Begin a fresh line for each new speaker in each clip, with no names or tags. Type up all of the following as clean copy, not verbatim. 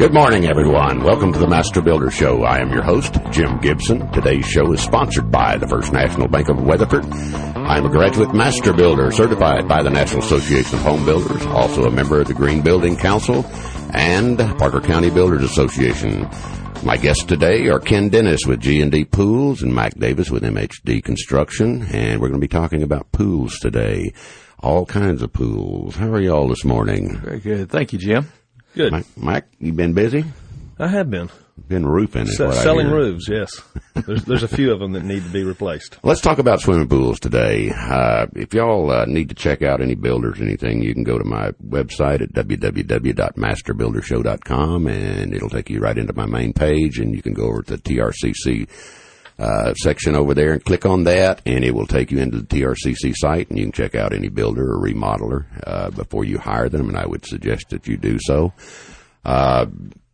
Good morning, everyone. Welcome to the Master Builder Show. I am your host, Jim Gibson. Today's show is sponsored by the First National Bank of Weatherford. I am a graduate master builder certified by the National Association of Home Builders, also a member of the Green Building Council and Parker County Builders Association. My guests today are Ken Dennis with G&D Pools and Mike Davis with MHD Construction, and we're going to be talking about pools today. All kinds of pools. How are you all this morning?
Very good. Thank you, Jim. Good.
Mike, you been busy?
I have been.
Been roofing is what I
selling
hear.
roofs, yes. There's a few of them that need to be replaced.
Let's talk about swimming pools today. If y'all need to check out any builders or anything, you can go to my website at www.masterbuildershow.com, and it'll take you right into my main page, and you can go over to the TRCC section over there and click on that, and it will take you into the TRCC site, and you can check out any builder or remodeler before you hire them, and I would suggest that you do so.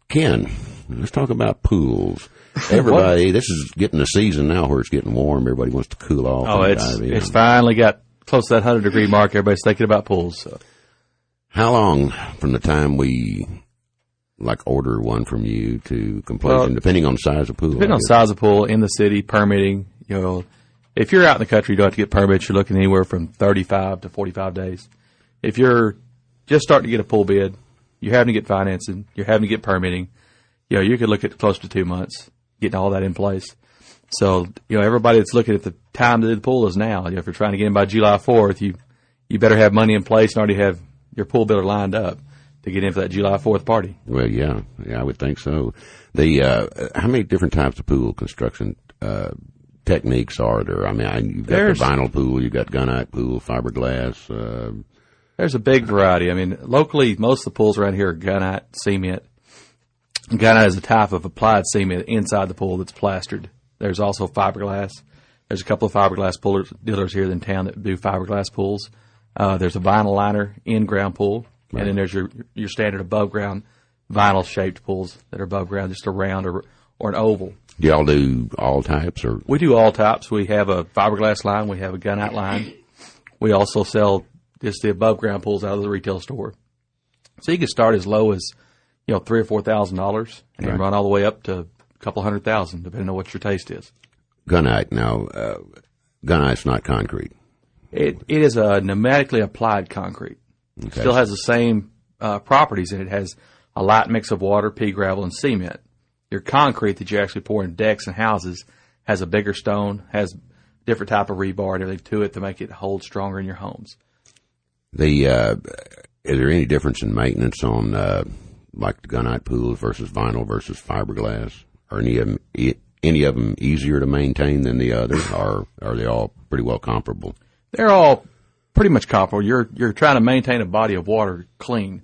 Ken, let's talk about pools. Everybody, this is getting the season now where it's getting warm. Everybody wants to cool off.
Oh, it's finally got close to that 100-degree mark. Everybody's thinking about pools. So.
How long from the time we order one from you to completion, depending on the size of pool?
Depending on the size of pool, in the city, permitting, if you're out in the country, you don't have to get permits. You're looking anywhere from 35 to 45 days. If you're just starting to get a pool bid, you're having to get financing, you're having to get permitting, you could look at close to 2 months, getting all that in place. So, everybody that's looking at the time to do the pool is now. If you're trying to get in by July 4th, you better have money in place and already have your pool builder lined up to get in for that July 4th party.
Well, yeah, I would think so. How many different types of pool construction techniques are there? I mean, you've got the vinyl pool, you've got gunite pool, fiberglass.
There's a big variety. I mean, locally, most of the pools around here are gunite, cement. Gunite is a type of applied cement inside the pool that's plastered. There's also fiberglass. There's a couple of fiberglass dealers here in town that do fiberglass pools. There's a vinyl liner in-ground pool. Right. And then there's your standard above-ground vinyl-shaped pools that are above ground, just a round or an oval.
Do y'all do all types? Or
We do all types. We have a fiberglass line. We have a gunite line. We also sell just the above-ground pools out of the retail store. So you can start as low as, $3,000 or $4,000 and run all the way up to a couple $100,000, depending on what your taste is.
Gunite, now, gunite's not concrete.
It is a pneumatically applied concrete. Okay. Still has the same properties, and it has a light mix of water, pea gravel, and cement. Your concrete that you actually pour in decks and houses has a bigger stone, has different type of rebar and everything to it to make it hold stronger in your homes.
Is there any difference in maintenance on like the gunite pools versus vinyl versus fiberglass? Are any of them easier to maintain than the others, or are they all pretty well comparable?
They're all pretty much comparable. You're trying to maintain a body of water clean.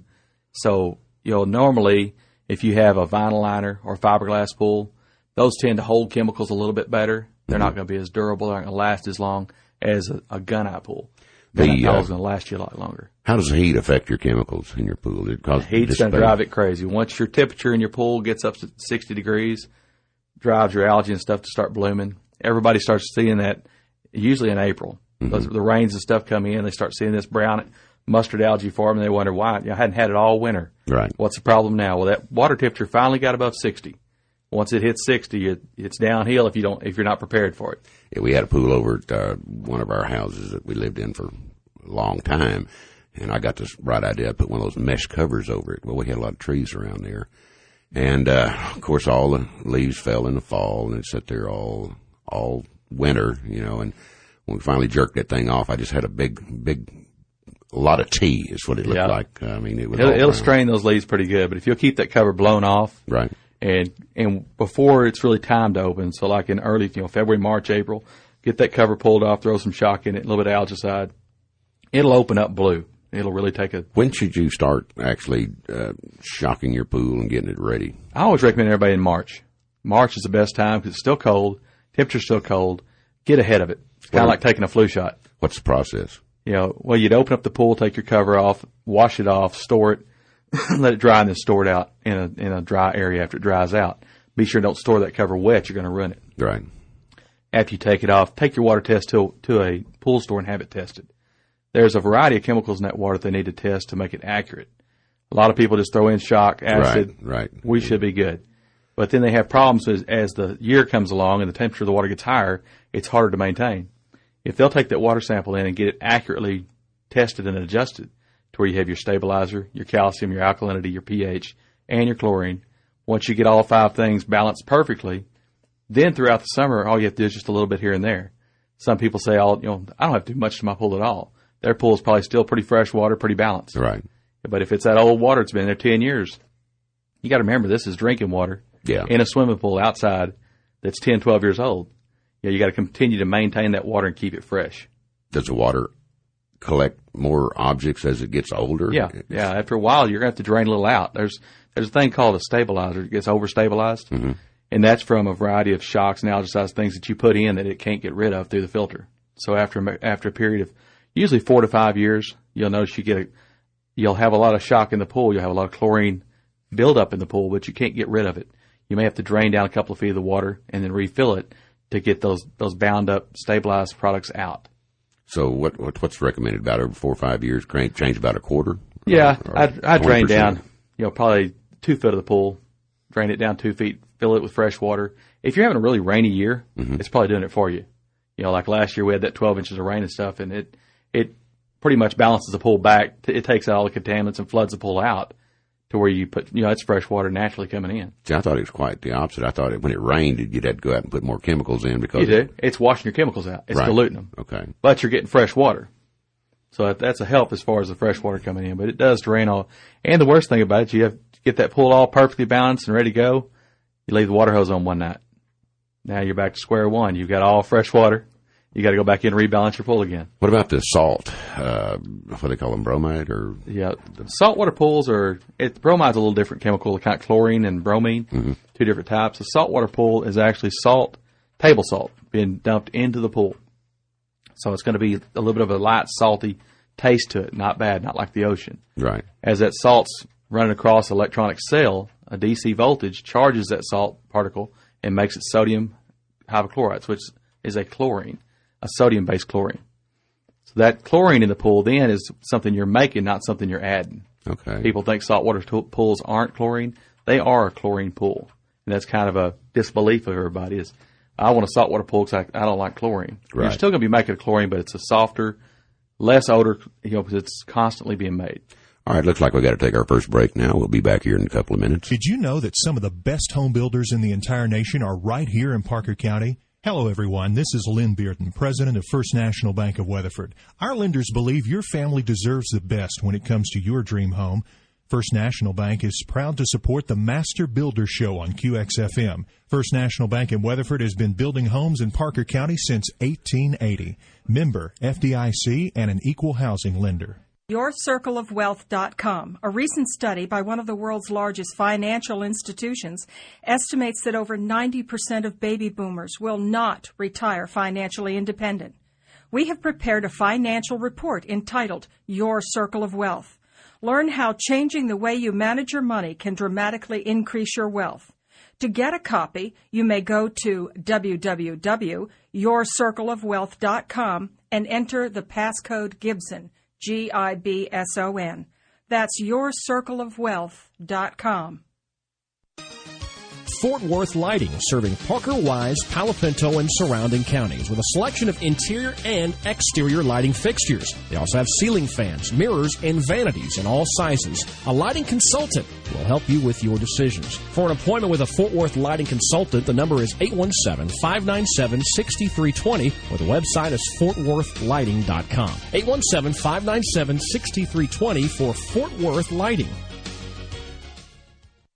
So, normally if you have a vinyl liner or fiberglass pool, those tend to hold chemicals a little bit better. They're not going to be as durable. They're not going to last as long as a gunite pool. Gunite pool is going to last you a lot longer.
How does the heat affect your chemicals in your pool?
Heat's going to drive it crazy. Once your temperature in your pool gets up to 60 degrees, drives your algae and stuff to start blooming. Everybody starts seeing that usually in April. The rains and stuff come in, they start seeing this brown mustard algae form, and they wonder why. I hadn't had it all winter. Right. What's the problem now? Well, that water temperature finally got above 60. Once it hits 60, it's downhill if you're not prepared for it.
Yeah, we had a pool over at one of our houses that we lived in for a long time, and I got this bright idea. I put one of those mesh covers over it. Well, we had a lot of trees around there, and of course, all the leaves fell in the fall, and it sat there all winter, and when we finally jerked that thing off, I just had a lot of tea is what it looked like. I mean,
it'll strain those leaves pretty good, but if you'll keep that cover blown off,
right,
and before it's really time to open, so like in early, February, March, April, get that cover pulled off, throw some shock in it, a little bit of algicide, it'll open up blue. It'll really take a...
When should you start actually shocking your pool and getting it ready?
I always recommend everybody in March. March is the best time because it's still cold, temperature's still cold. Get ahead of it. It's kind of like taking a flu shot.
What's the process?
You'd open up the pool, take your cover off, wash it off, store it, let it dry, and then store it out in a dry area after it dries out. Be sure don't store that cover wet. You're going to ruin it.
Right.
After you take it off, take your water test to a pool store and have it tested. There's a variety of chemicals in that water that they need to test to make it accurate. A lot of people just throw in shock, acid.
Right.
We should be good. But then they have problems as the year comes along and the temperature of the water gets higher, it's harder to maintain. If they'll take that water sample in and get it accurately tested and adjusted to where you have your stabilizer, your calcium, your alkalinity, your pH, and your chlorine, once you get all 5 things balanced perfectly, then throughout the summer, all you have to do is just a little bit here and there. Some people say, I don't have to do much to my pool at all. Their pool is probably still pretty fresh water, pretty balanced.
Right.
But if it's that old water, it's been there 10 years, you got to remember this is drinking water in a swimming pool outside that's 10, 12 years old. You got to continue to maintain that water and keep it fresh.
Does the water collect more objects as it gets older?
Yeah. After a while, you're going to have to drain a little out. There's a thing called a stabilizer. It gets overstabilized, and that's from a variety of shocks and algicized things that you put in that it can't get rid of through the filter. So after a period of usually 4 to 5 years, you'll notice you'll have a lot of shock in the pool. You'll have a lot of chlorine buildup in the pool, but you can't get rid of it. You may have to drain down a couple of feet of the water and then refill it to get those bound up, stabilized products out.
So what's recommended about over 4 or 5 years? Change about a quarter?
Yeah, I'd drain down, probably 2 feet of the pool, drain it down 2 feet, fill it with fresh water. If you're having a really rainy year, it's probably doing it for you. Like last year we had that 12 inches of rain and stuff, and it pretty much balances the pool back. It takes out all the contaminants and floods the pool out to where you put, it's fresh water naturally coming in.
See, I thought it was quite the opposite. I thought when it rained, you'd have to go out and put more chemicals in because...
You do. It's washing your chemicals out. It's diluting them.
Okay.
But you're getting fresh water. So that's a help as far as the fresh water coming in. But it does drain all. And the worst thing about it, you have to get that pool all perfectly balanced and ready to go. You leave the water hose on one night. Now you're back to square one. You've got all fresh water. You got to go back in and rebalance your pool again.
What about the salt? What do they call them, bromide? Or
saltwater pools bromide's a little different chemical, kind of chlorine and bromine, 2 different types. A saltwater pool is actually table salt, being dumped into the pool. So it's going to be a little bit of a light, salty taste to it, not bad, not like the ocean.
Right.
As that salt's running across an electronic cell, a DC voltage charges that salt particle and makes it sodium hypochlorite, which is a chlorine. A sodium-based chlorine. So that chlorine in the pool then is something you're making, not something you're adding.
Okay.
People think saltwater pools aren't chlorine. They are a chlorine pool. And that's kind of a disbelief of everybody is, I want a saltwater pool because I don't like chlorine.
Right.
You're still going to be making a chlorine, but it's a softer, less odor, because it's constantly being made.
All right, looks like we've got to take our first break now. We'll be back here in a couple of minutes.
Did you know that some of the best home builders in the entire nation are right here in Parker County? Hello, everyone. This is Lynn Bearden, president of First National Bank of Weatherford. Our lenders believe your family deserves the best when it comes to your dream home. First National Bank is proud to support the Master Builder Show on QXFM. First National Bank in Weatherford has been building homes in Parker County since 1880. Member FDIC and an equal housing lender.
YourCircleOfWealth.com. A recent study by one of the world's largest financial institutions estimates that over 90% of baby boomers will not retire financially independent. We have prepared a financial report entitled Your Circle of Wealth. Learn how changing the way you manage your money can dramatically increase your wealth. To get a copy, you may go to www.yourcircleofwealth.com and enter the passcode Gibson, Gibson. That's YourCircleOfWealth.com.
Fort Worth Lighting, serving Parker, Wise, Palo Pinto, and surrounding counties with a selection of interior and exterior lighting fixtures. They also have ceiling fans, mirrors, and vanities in all sizes. A lighting consultant will help you with your decisions. For an appointment with a Fort Worth Lighting consultant, the number is 817-597-6320, or the website is fortworthlighting.com. 817-597-6320 for Fort Worth Lighting.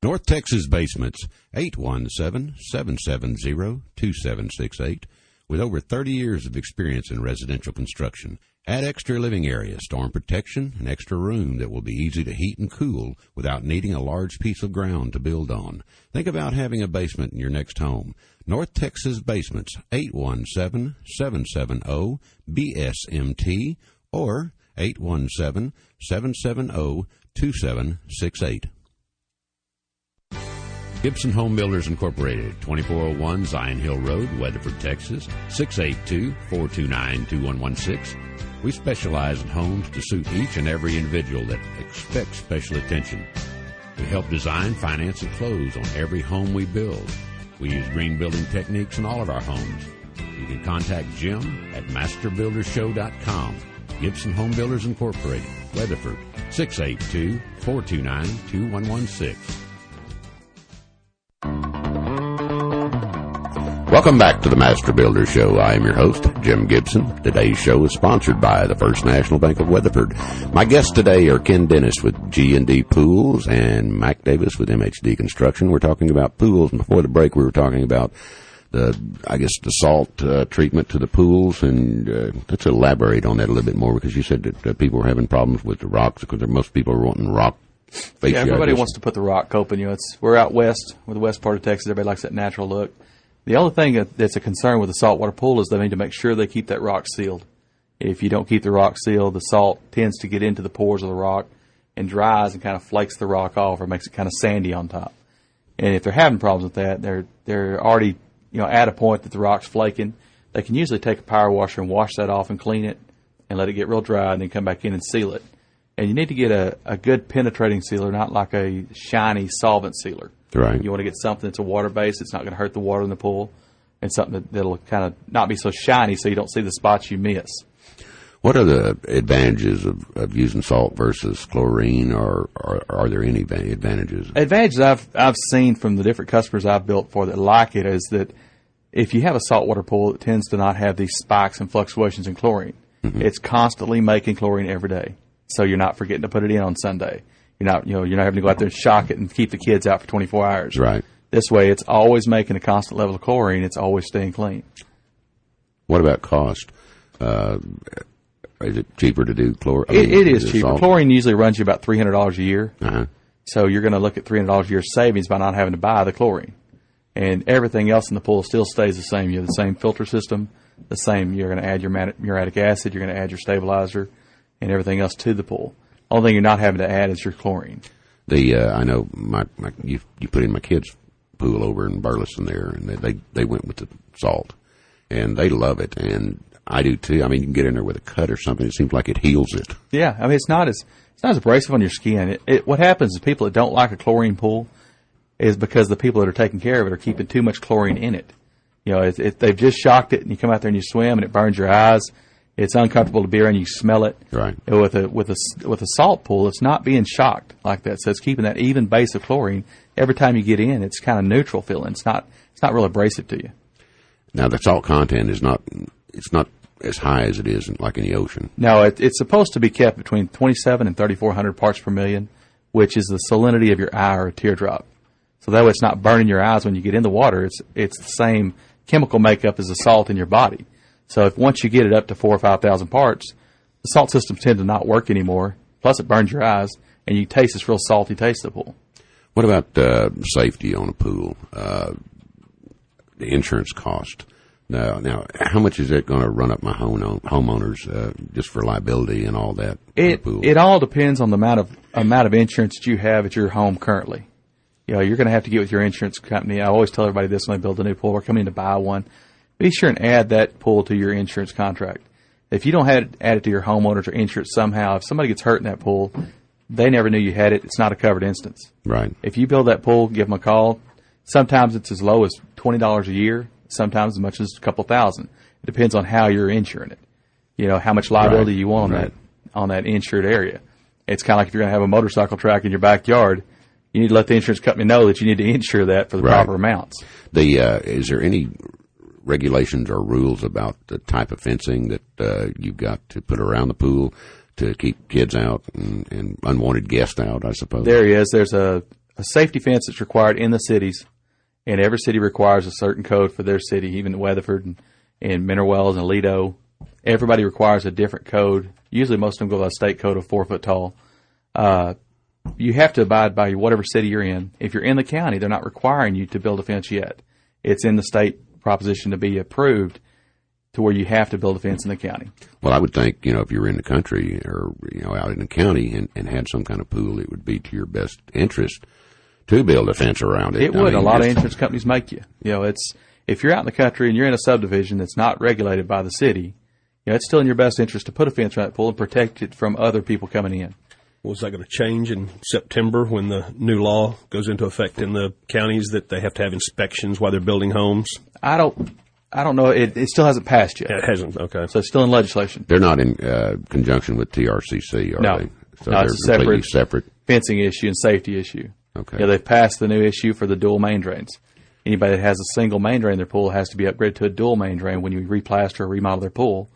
North Texas Basements, 817-770-2768. With over 30 years of experience in residential construction, add extra living area, storm protection, and extra room that will be easy to heat and cool without needing a large piece of ground to build on. Think about having a basement in your next home. North Texas Basements, 817-770-BSMT or 817-770-2768. Gibson Home Builders Incorporated, 2401 Zion Hill Road, Weatherford, Texas, 682-429-2116. We specialize in homes to suit each and every individual that expects special attention. We help design, finance, and close on every home we build. We use green building techniques in all of our homes. You can contact Jim at masterbuildershow.com. Gibson Home Builders Incorporated, Weatherford, 682-429-2116. Welcome back to the Master Builder Show. I am your host, Jim Gibson. Today's show is sponsored by the First National Bank of Weatherford. My guests today are Ken Dennis with G&D Pools and Mac Davis with MHD Construction. We're talking about pools, and before the break we were talking about the salt treatment to the pools, and let's elaborate on that a little bit more, because you said that people were having problems with the rocks, because most people are wanting rock fascia.
Yeah, everybody wants to put the rock coping. We're out west, with the west part of Texas. Everybody likes that natural look. The only thing that's a concern with a saltwater pool is they need to make sure they keep that rock sealed. If you don't keep the rock sealed, the salt tends to get into the pores of the rock and dries and kind of flakes the rock off, or makes it kind of sandy on top. And if they're having problems with that, they're already at a point that the rock's flaking. They can usually take a power washer and wash that off and clean it and let it get real dry, and then come back in and seal it. And you need to get a good penetrating sealer, not like a shiny solvent sealer.
Right.
You want to get something that's a water-based, it's not going to hurt the water in the pool, and something that'll kind of not be so shiny so you don't see the spots you miss.
What are the advantages of using salt versus chlorine, or are there any advantages?
Advantages I've seen from the different customers I've built for that like it is that if you have a saltwater pool, it tends to not have these spikes and fluctuations in chlorine. Mm-hmm. It's constantly making chlorine every day, so you're not forgetting to put it in on Sunday. You're not having to go out there and shock it and keep the kids out for 24 hours.
Right.
This way, it's always making a constant level of chlorine. It's always staying clean.
What about cost? Is it cheaper to do chlorine?
It is cheaper. Salt? Chlorine usually runs you about $300 a year.
Uh-huh.
So you're going to look at $300 a year savings by not having to buy the chlorine. And everything else in the pool still stays the same. You have the same filter system, the same. You're going to add your muriatic acid. You're going to add your stabilizer and everything else to the pool. Only thing you're not having to add is your chlorine.
I know you put in my kids' pool over in Burleson there, and they went with the salt, and they love it, and I do too. I mean, you can get in there with a cut or something. It seems like it heals it.
Yeah, I mean, it's not as abrasive on your skin. What happens is people that don't like a chlorine pool is because the people that are taking care of it are keeping too much chlorine in it. They've just shocked it, and you come out there and you swim, and it burns your eyes. It's uncomfortable to be around. You smell it. Right. With a salt pool, it's not being shocked like that. So it's keeping that even base of chlorine. Every time you get in, it's kind of neutral feeling. It's not real abrasive to you.
Now the salt content is not as high as it is like in the ocean.
No, it's supposed to be kept between 27 and 3,400 parts per million, which is the salinity of your eye or a teardrop. So that way, it's not burning your eyes when you get in the water. It's the same chemical makeup as the salt in your body. So once you get it up to 4,000 or 5,000 parts, the salt systems tend to not work anymore. Plus, it burns your eyes, and you taste this real salty taste of the pool.
What about safety on a pool? The insurance cost. Now, how much is it going to run up my homeowners just for liability and all that?
It all depends on the amount of insurance that you have at your home currently. You're going to have to get with your insurance company. I always tell everybody this when they build a new pool or come in to buy one. Be sure and add that pool to your insurance contract. If you don't add it to your homeowners or insurance somehow, if somebody gets hurt in that pool, they never knew you had it. It's not a covered instance. Right. If you build that pool, give them a call. Sometimes it's as low as $20 a year. Sometimes as much as a couple thousand. It depends on how you're insuring it. How much liability you want on that insured area. It's kind of like if you're going to have a motorcycle track in your backyard, you need to let the insurance company know that you need to insure that for the proper amounts. Is there any regulations or rules about the type of fencing that you've got to put around the pool to keep kids out and unwanted guests out, I suppose? There is. There's a safety fence that's required in the cities, and every city requires a certain code for their city, even Weatherford and Mineral Wells and Lido. Everybody requires a different code. Usually most of them go by a state code of 4 foot tall. You have to abide by whatever city you're in. If you're in the county, they're not requiring you to build a fence yet. It's in the state proposition to be approved to where you have to build a fence in the county. Well, I would think, if you're in the country or, out in the county and had some kind of pool, it would be to your best interest to build a fence around it. It would. A lot of insurance companies make you. If you're out in the country and you're in a subdivision that's not regulated by the city, it's still in your best interest to put a fence around that pool and protect it from other people coming in.
Was that going to change in September when the new law goes into effect in the counties that they have to have inspections while they're building homes?
I don't know. It still hasn't passed yet.
It hasn't. Okay.
So it's still in legislation.
They're not in conjunction with TRCC, are
No.
they? So
No,
they're
it's a
completely separate.
fencing issue and safety issue.
Okay.
They've passed the new issue for the dual main drains. Anybody that has a single main drain in their pool has to be upgraded to a dual main drain when you replaster or remodel their pool.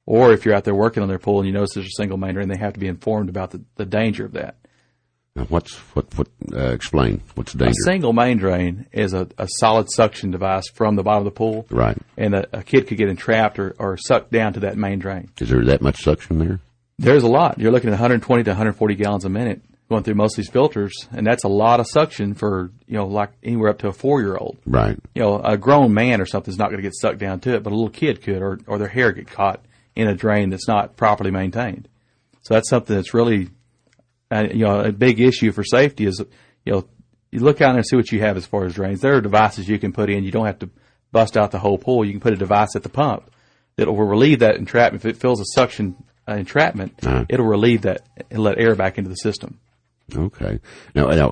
Or if you're out there working on their pool and you notice there's a single main drain, they have to be informed about the danger of that.
Now explain what's the danger?
A single main drain is a solid suction device from the bottom of the pool.
Right.
And a kid could get entrapped or sucked down to that main drain.
Is there that much suction there?
There's a lot. You're looking at 120 to 140 gallons a minute going through most of these filters, and that's a lot of suction for, like anywhere up to a 4-year-old.
Right.
A grown man or something's not going to get sucked down to it, but a little kid could, or their hair get caught in a drain that's not properly maintained. So that's something that's really, a big issue for safety is, you look out there and see what you have as far as drains. There are devices you can put in. You don't have to bust out the whole pool. You can put a device at the pump that will relieve that entrapment. If it fills a suction entrapment, it'll relieve that and let air back into the system.
Okay. Now,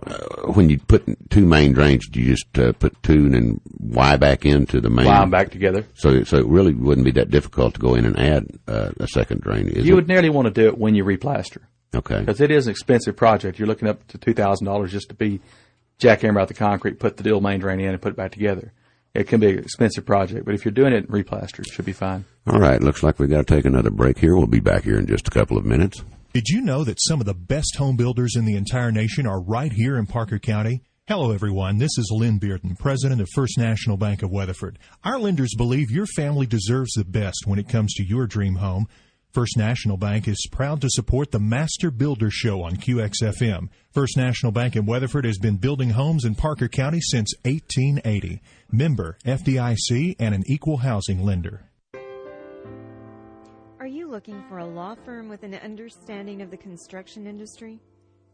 when you put two main drains, do you just put two and then Y back into the main?
Y them back together.
So it really wouldn't be that difficult to go in and add a second drain, is it?
You would nearly want to do it when you replaster.
Okay.
Because it is an expensive project. You're looking up to $2,000 just to jackhammer out the concrete, put the dual main drain in, and put it back together. It can be an expensive project, but if you're doing it in replaster, it should be fine.
All right. Looks like we've got to take another break here. We'll be back here in just a couple of minutes.
Did you know that some of the best home builders in the entire nation are right here in Parker County? Hello, everyone. This is Lynn Bearden, president of First National Bank of Weatherford. Our lenders believe your family deserves the best when it comes to your dream home. First National Bank is proud to support the Master Builder Show on QXFM. First National Bank in Weatherford has been building homes in Parker County since 1880. Member FDIC and an equal housing lender.
Are you looking for a law firm with an understanding of the construction industry?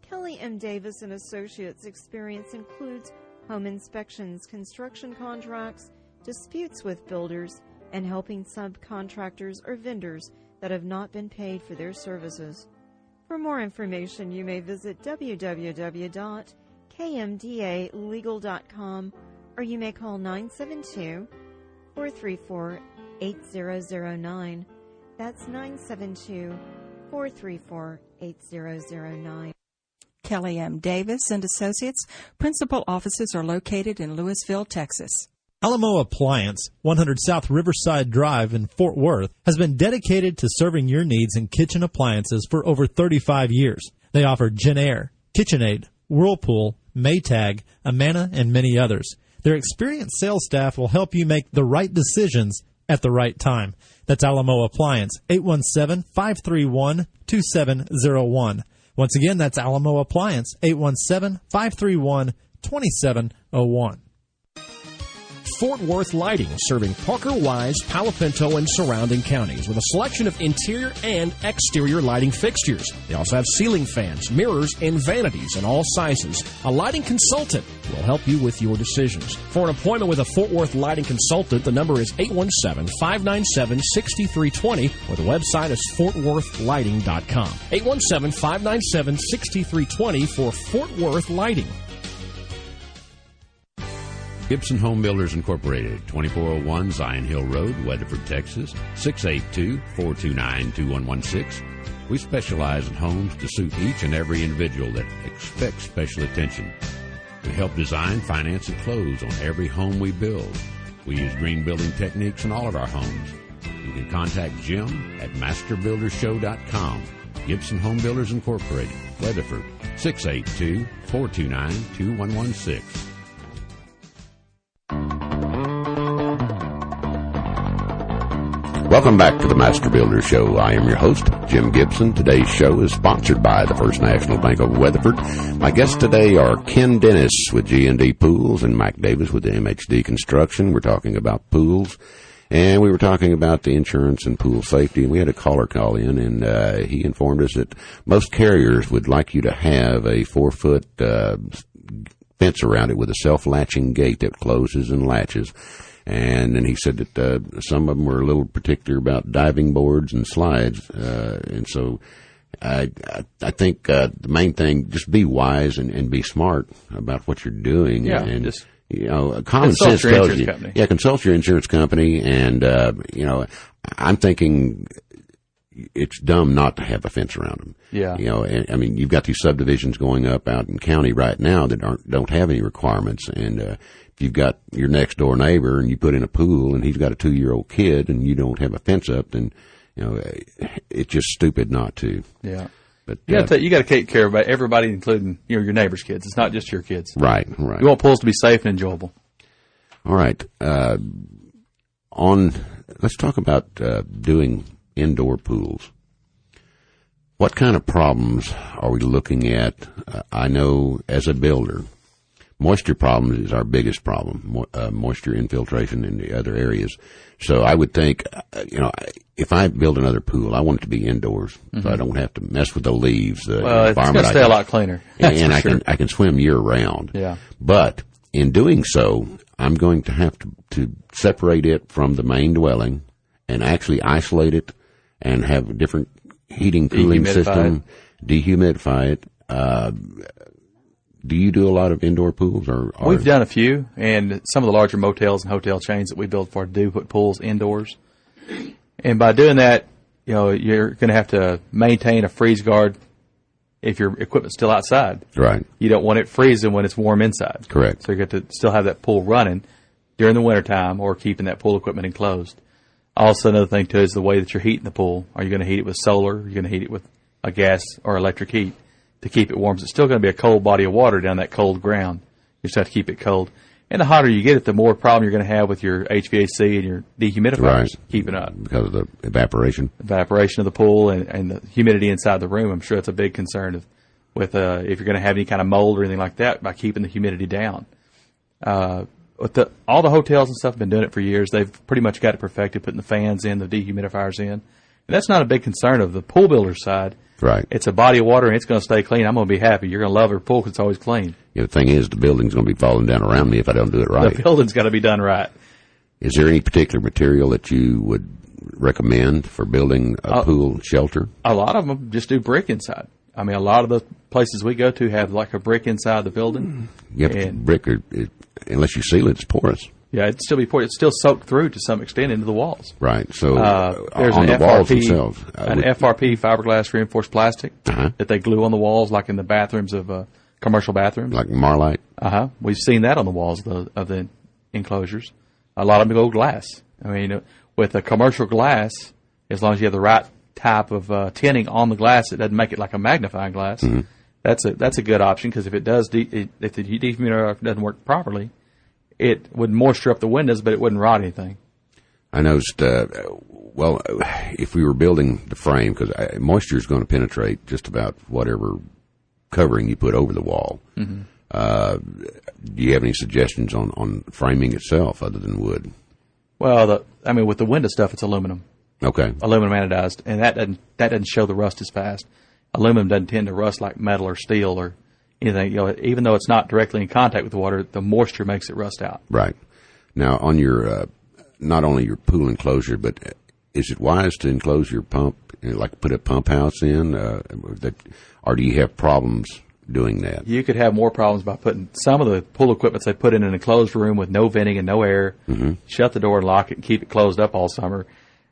Kelly M. Davis & Associates experience includes home inspections, construction contracts, disputes with builders, and helping subcontractors or vendors that have not been paid for their services. For more information, you may visit www.kmdalegal.com or you may call 972-434-8009. That's 972-434-8009.
Kelly M. Davis & Associates. Principal offices are located in Louisville, Texas.
Alamo Appliance, 100 South Riverside Drive in Fort Worth, has been dedicated to serving your needs in kitchen appliances for over 35 years. They offer JennAir, KitchenAid, Whirlpool, Maytag, Amana, and many others. Their experienced sales staff will help you make the right decisions at the right time. That's Alamo Appliance, 817-531-2701. Once again, that's Alamo Appliance, 817-531-2701.
Fort Worth Lighting, serving Parker, Wise, Palo Pinto, and surrounding counties with a selection of interior and exterior lighting fixtures. They also have ceiling fans, mirrors, and vanities in all sizes. A lighting consultant will help you with your decisions. For an appointment with a Fort Worth Lighting consultant, the number is 817-597-6320, or the website is fortworthlighting.com. 817-597-6320 for Fort Worth Lighting.
Gibson Home Builders Incorporated, 2401 Zion Hill Road, Weatherford, Texas, 682-429-2116. We specialize in homes to suit each and every individual that expects special attention. We help design, finance, and close on every home we build. We use green building techniques in all of our homes. You can contact Jim at masterbuildershow.com. Gibson Home Builders Incorporated, Weatherford, 682-429-2116. Welcome back to the Master Builder Show. I am your host, Jim Gibson. Today's show is sponsored by the First National Bank of Weatherford. My guests today are Ken Dennis with G&D Pools and Mike Davis with the MHD Construction. We're talking about pools, and we were talking about the insurance and pool safety. And we had a caller call in, and he informed us that most carriers would like you to have a 4-foot fence around it with a self-latching gate that closes and latches. And then he said that some of them were a little particular about diving boards and slides, and so I think the main thing, just be wise and be smart about what you're doing.
Yeah,
and
just
common sense tells you.
Company.
Yeah, consult your insurance company, and I'm thinking it's dumb not to have a fence around them.
Yeah.
And, I mean, you've got these subdivisions going up out in county right now that don't have any requirements, and if you've got your next door neighbor and you put in a pool and he's got a 2-year-old kid and you don't have a fence up, then it's just stupid not to.
Yeah.
But
you got to take care of everybody, including your neighbor's kids. It's not just your kids.
Right.
You want pools to be safe and enjoyable.
All right. Let's talk about doing indoor pools. What kind of problems are we looking at? I know as a builder, moisture problems is our biggest problem, moisture infiltration in the other areas. So I would think, if I build another pool, I want it to be indoors, so I don't have to mess with the leaves.
It's going to stay a lot cleaner.
And I can swim year round.
Yeah.
But in doing so, I'm going to have to separate it from the main dwelling and actually isolate it and have a different heating, cooling system, dehumidify it. Do you do a lot of indoor pools? Or
We've done a few, and some of the larger motels and hotel chains that we build for do put pools indoors. And by doing that, you're going to have to maintain a freeze guard if your equipment's still outside.
Right.
You don't want it freezing when it's warm inside.
Correct.
So you got to still have that pool running during the wintertime or keeping that pool equipment enclosed. Also, another thing, too, is the way that you're heating the pool. Are you going to heat it with solar? Are you going to heat it with a gas or electric heat to keep it warm? It's still going to be a cold body of water down that cold ground. You just have to keep it cold. And the hotter you get it, the more problem you're going to have with your HVAC and your dehumidifiers keeping up.
Because of the evaporation.
Evaporation of the pool and the humidity inside the room. I'm sure it's a big concern with if you're going to have any kind of mold or anything like that by keeping the humidity down. All the hotels and stuff have been doing it for years. They've pretty much got it perfected, putting the fans in, the dehumidifiers in. And that's not a big concern of the pool builder's side.
Right.
It's a body of water, and it's going to stay clean. I'm going to be happy. You're going to love your pool because it's always clean.
Yeah, the thing is, the building's going to be falling down around me if I don't do it right.
The building's got to be done right.
Is there any particular material that you would recommend for building a pool shelter?
A lot of them just do brick inside. I mean, a lot of the places we go to have like a brick inside the building.
Yeah, brick, unless you seal it, it's porous.
Yeah, it'd still be porous. It's still soaked through to some extent into the walls.
Right. So
there's
on the walls themselves,
an FRP fiberglass reinforced plastic that they glue on the walls, like in the bathrooms of commercial bathrooms,
like Marlite.
We've seen that on the walls of the enclosures. A lot of them go glass. I mean, with a commercial glass, as long as you have the right type of tinting on the glass, it doesn't make it like a magnifying glass. Mm-hmm. That's a good option because if it does, if the dehumidifier doesn't work properly, it would moisture up the windows, but it wouldn't rot anything. I
noticed, if we were building the frame, because moisture is going to penetrate just about whatever covering you put over the wall. Mm-hmm. Do you have any suggestions on framing itself other than wood?
Well, with the window stuff, it's aluminum.
Okay.
Aluminum anodized, and that doesn't show the rust as fast. Aluminum doesn't tend to rust like metal or steel or anything. Even though it's not directly in contact with the water, the moisture makes it rust out.
Right. Now, on your not only your pool enclosure, but is it wise to enclose your pump, like put a pump house in, or do you have problems doing that?
You could have more problems by putting some of the pool equipment they put in an enclosed room with no venting and no air. Mm-hmm. Shut the door and lock it and keep it closed up all summer.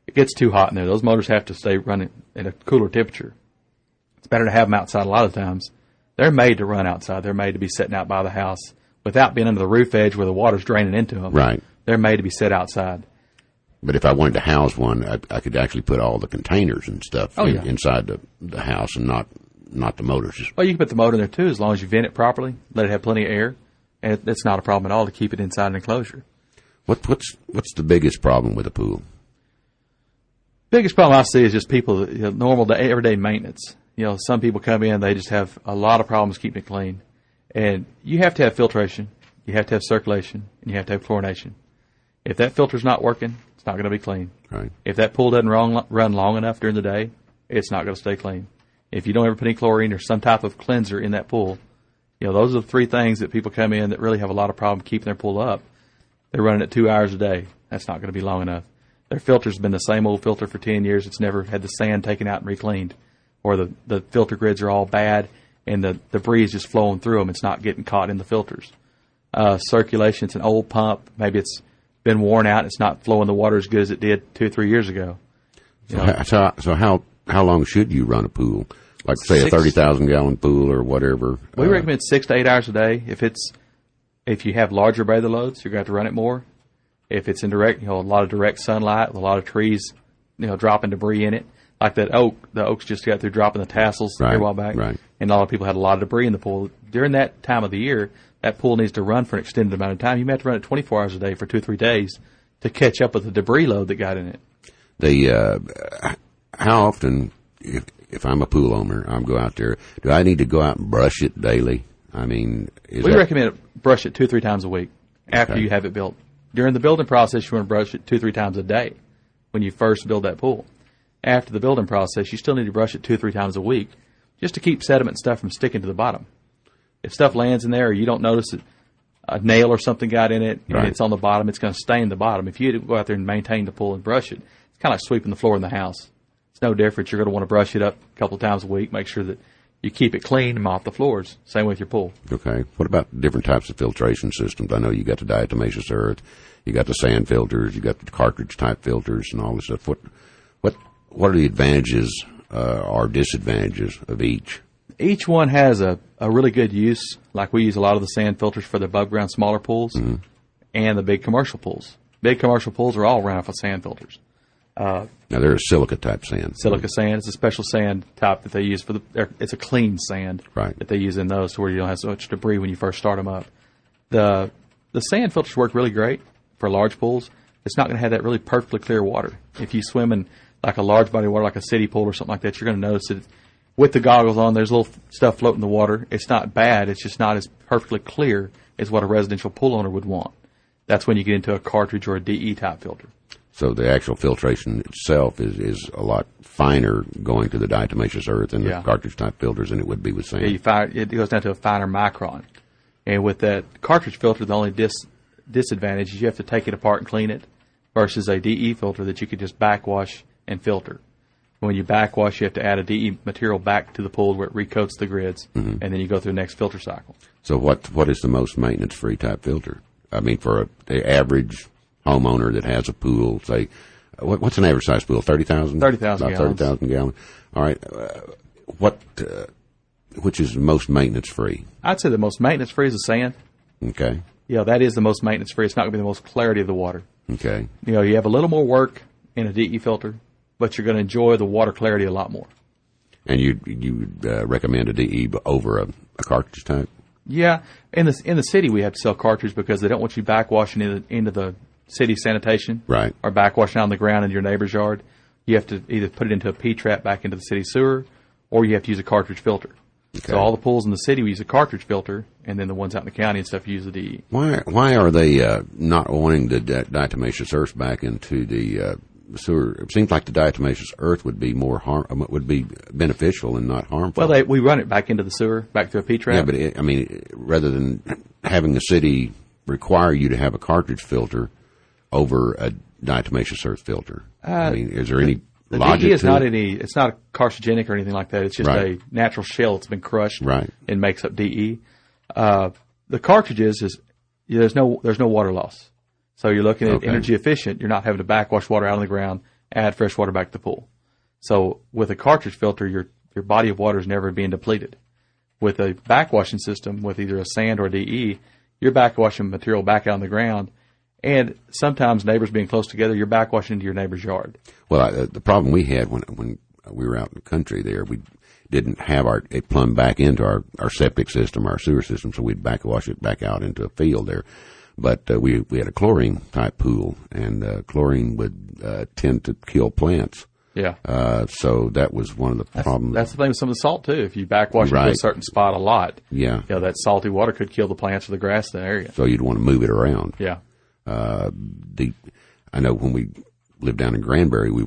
It gets too hot in there. Those motors have to stay running at a cooler temperature. It's better to have them outside a lot of times. They're made to run outside. They're made to be sitting out by the house without being under the roof edge where the water's draining into them.
Right.
They're made to be set outside.
But if I wanted to house one, I could actually put all the containers and stuff inside the house and not the motors.
Well, you can put the motor in there too as long as you vent it properly, let it have plenty of air, and it's not a problem at all to keep it inside an enclosure.
What's the biggest problem with a pool?
Biggest problem I see is just people, normal everyday maintenance. Some people come in, they just have a lot of problems keeping it clean. And you have to have filtration, you have to have circulation, and you have to have chlorination. If that filter's not working, it's not going to be clean.
Right.
If that pool doesn't run long enough during the day, it's not going to stay clean. If you don't ever put any chlorine or some type of cleanser in that pool, those are the three things that people come in that really have a lot of problem keeping their pool up. they're running it 2 hours a day. That's not going to be long enough. Their filter's been the same old filter for 10 years. It's never had the sand taken out and recleaned. Or the filter grids are all bad, and the debris is just flowing through them. It's not getting caught in the filters. Circulation, it's an old pump. Maybe it's been worn out. It's not flowing the water as good as it did 2 or 3 years ago.
So how long should you run a pool? Like, say, a 30,000-gallon pool or whatever?
We recommend 6 to 8 hours a day. If you have larger bather loads, you're going to have to run it more. If it's in direct, a lot of direct sunlight, with a lot of trees, dropping debris in it. Like that oak, the oaks just got through dropping the tassels here a while back.
Right.
And a lot of people had a lot of debris in the pool. During that time of the year, that pool needs to run for an extended amount of time. You may have to run it 24 hours a day for 2 or 3 days to catch up with the debris load that got in it.
How often, if I'm a pool owner, I'm go out there, do I need to go out and brush it daily? I mean,
we recommend brush it 2 or 3 times a week after you have it built. During the building process, you want to brush it 2 or 3 times a day when you first build that pool. After the building process, you still need to brush it 2 or 3 times a week just to keep sediment and stuff from sticking to the bottom. If stuff lands in there or you don't notice that a nail or something got in it and it's on the bottom, it's going to stain the bottom. If you go out there and maintain the pool and brush it, it's kind of like sweeping the floor in the house. It's no different. You're going to want to brush it up a couple of times a week, make sure that you keep it clean and mop the floors. Same with your pool. Okay.
What about different types of filtration systems? I know you got the diatomaceous earth, you got the sand filters, you got the cartridge type filters and all this stuff. What are the advantages or disadvantages of each?
Each one has a really good use. Like we use a lot of the sand filters for the above ground smaller pools and the big commercial pools. Big commercial pools are all run off of sand filters.
Now they're silica type sand.
Silica sand is a special sand type that they use for it's a clean sand that they use in those, so where you don't have so much debris when you first start them up. The sand filters work really great for large pools. It's not going to have that really perfectly clear water. If you swim in like a large body of water, like a city pool or something like that, you're going to notice that with the goggles on, there's little stuff floating in the water. It's not bad. It's just not as perfectly clear as what a residential pool owner would want. That's when you get into a cartridge or a DE type filter.
So the actual filtration itself is a lot finer going to the diatomaceous earth and the cartridge type filters than it would be with sand.
It goes down to a finer micron. And with that cartridge filter, the only disadvantage is you have to take it apart and clean it versus a DE filter that you could just backwash and filter. When you backwash, you have to add a DE material back to the pool where it recoats the grids, and then you go through the next filter cycle.
So what is the most maintenance-free type filter? I mean, for the average homeowner that has a pool, say, what's an average size pool? 30,000?
30,000 gallons.
30,000 gallons. All right. Which is the most maintenance-free?
I'd say the most maintenance-free is the sand.
Okay.
Yeah, that is the most maintenance-free. It's not going to be the most clarity of the water.
Okay.
You have a little more work in a DE filter, but you're going to enjoy the water clarity a lot more.
And you recommend a DE over a cartridge type?
Yeah. In the city, we have to sell cartridge because they don't want you backwashing into the city sanitation.
Right.
Or backwashing on the ground in your neighbor's yard. You have to either put it into a P-trap back into the city sewer, or you have to use a cartridge filter. Okay. So all the pools in the city, we use a cartridge filter, and then the ones out in the county and stuff use the DE.
Why are they not wanting the diatomaceous earth back into the sewer? It seems like the diatomaceous earth would be would be beneficial and not harmful.
Well, we run it back into the sewer, back through a P-trap.
Yeah, but rather than having the city require you to have a cartridge filter over a diatomaceous earth filter, is there any logic
DE is
to
not
it?
It's not carcinogenic or anything like that. It's just a natural shell that's been crushed and makes up DE. The cartridges there's no water loss. So you're looking at energy efficient. You're not having to backwash water out on the ground, add fresh water back to the pool. So with a cartridge filter, your body of water is never being depleted. With a backwashing system, with either a sand or a DE, you're backwashing material back out on the ground. And sometimes neighbors being close together, you're backwashing into your neighbor's yard.
Well, the problem we had when we were out in the country there, we didn't have it plumbed back into our septic system, our sewer system, so we'd backwash it back out into a field there. But we had a chlorine type pool, and chlorine would tend to kill plants.
Yeah.
So that was one of the problems.
That's the thing with some of the salt too. If you backwash it to a certain spot a lot, that salty water could kill the plants or the grass in the area.
So you'd want to move it around.
Yeah.
I know when we lived down in Granbury, we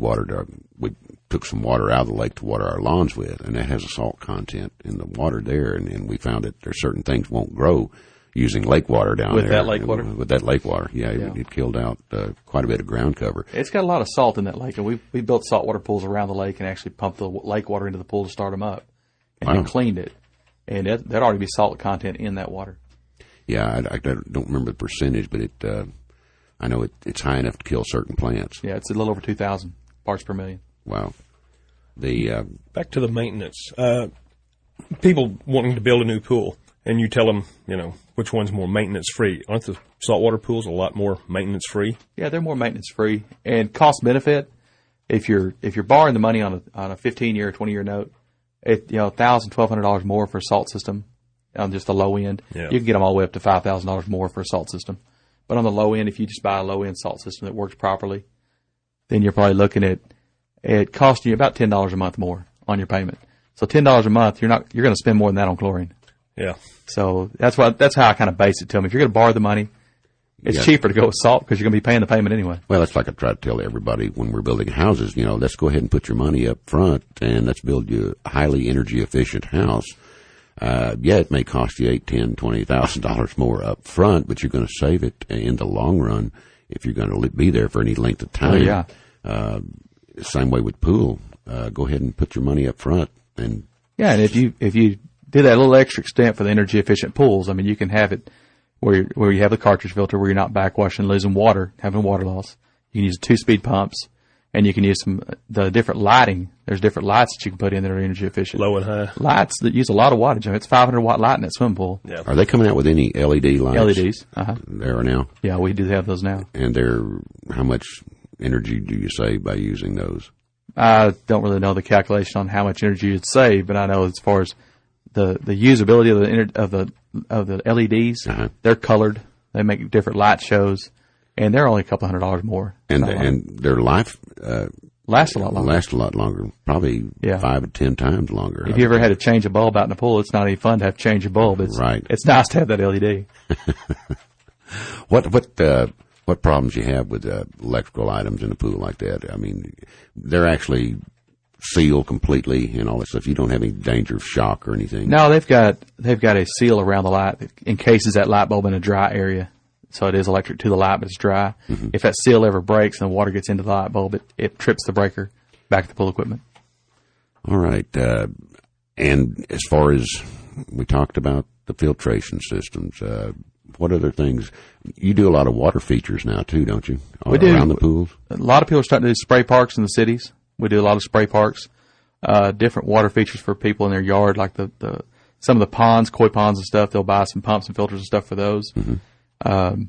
took some water out of the lake to water our lawns with, and that has a salt content in the water there, and we found that there's certain things won't grow using lake water down
With
there.
that lake water?
With that lake water, yeah. It killed out quite a bit of ground cover.
It's got a lot of salt in that lake, and we built saltwater pools around the lake and actually pumped the lake water into the pool to start them up, and then cleaned it. And there'd already be salt content in that water.
Yeah, I don't remember the percentage, but I know it's high enough to kill certain plants.
Yeah, it's a little over 2,000 parts per million.
Wow.
Back to the maintenance. People wanting to build a new pool, and you tell them, which one's more maintenance-free. Aren't the saltwater pools a lot more maintenance-free?
Yeah, they're more maintenance-free. And cost-benefit, if you're borrowing the money on a 15-year or 20-year note, $1,000, $1,200 more for a salt system on just the low end.
Yeah.
You can get them all the way up to $5,000 more for a salt system. But on the low end, if you just buy a low-end salt system that works properly, then you're probably looking at it costing you about $10 a month more on your payment. So $10 a month, you're going to spend more than that on chlorine.
Yeah.
So that's how I kind of base it to them. If you're going to borrow the money, it's cheaper to go with salt because you're going to be paying the payment anyway.
Well, that's like I try to tell everybody when we're building houses, let's go ahead and put your money up front and let's build you a highly energy efficient house. It may cost you $8,000, $10,000, $20,000 more up front, but you're going to save it in the long run if you're going to be there for any length of time.
Oh, yeah.
Same way with pool. Go ahead and put your money up front. And
if you do that little extra extent for the energy efficient pools, I mean, you can have it where you have the cartridge filter where you're not backwashing, losing water, having water loss. You can use 2-speed pumps, and you can use the different lighting. There's different lights that you can put in that are energy efficient.
Low and high. Lights
that use a lot of wattage. I mean, it's 500-watt light in that swimming pool.
Yeah.
Are they coming out with any LED lights?
LEDs.
There are now?
Yeah, we do have those now.
And how much energy do you save by using those?
I don't really know the calculation on how much energy you'd save, but I know as far as the usability of the LEDs, they're colored. They make different light shows, and they're only a couple $100 more.
And their life
lasts a lot longer.
Lasts a lot longer, probably 5 to 10 times longer.
If you ever had to change a bulb out in the pool, it's not any fun to have to change a bulb. It's nice to have that LED.
What problems you have with electrical items in a pool like that? I mean, they're actually sealed completely and all that stuff. You don't have any danger of shock or anything.
No, they've got a seal around the light that encases that light bulb in a dry area. So it is electric to the light, but it's dry. Mm-hmm. If that seal ever breaks and the water gets into the light bulb, it trips the breaker back to the pool equipment.
All right. And as far as we talked about the filtration systems, what other things? You do a lot of water features now too, don't you?
We do.
Around the pools?
A lot of people are starting to do spray parks in the cities. We do a lot of spray parks, different water features for people in their yard, like some of the ponds, koi ponds and stuff. They'll buy some pumps and filters and stuff for those. Mm-hmm.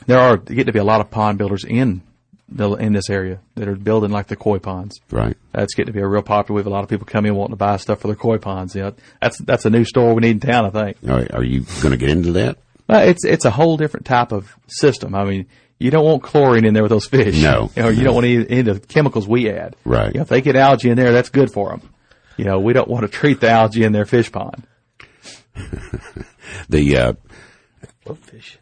There get to be a lot of pond builders in this area that are building like the koi ponds.
Right.
That's getting to be a real popular. We have a lot of people come in wanting to buy stuff for their koi ponds. That's a new store we need in town, I think.
Are you going to get into that?
It's a whole different type of system. I mean, you don't want chlorine in there with those fish.
No.
You don't want any of the chemicals we add.
Right.
If they get algae in there, that's good for them. We don't want to treat the algae in their fish pond.
Fish.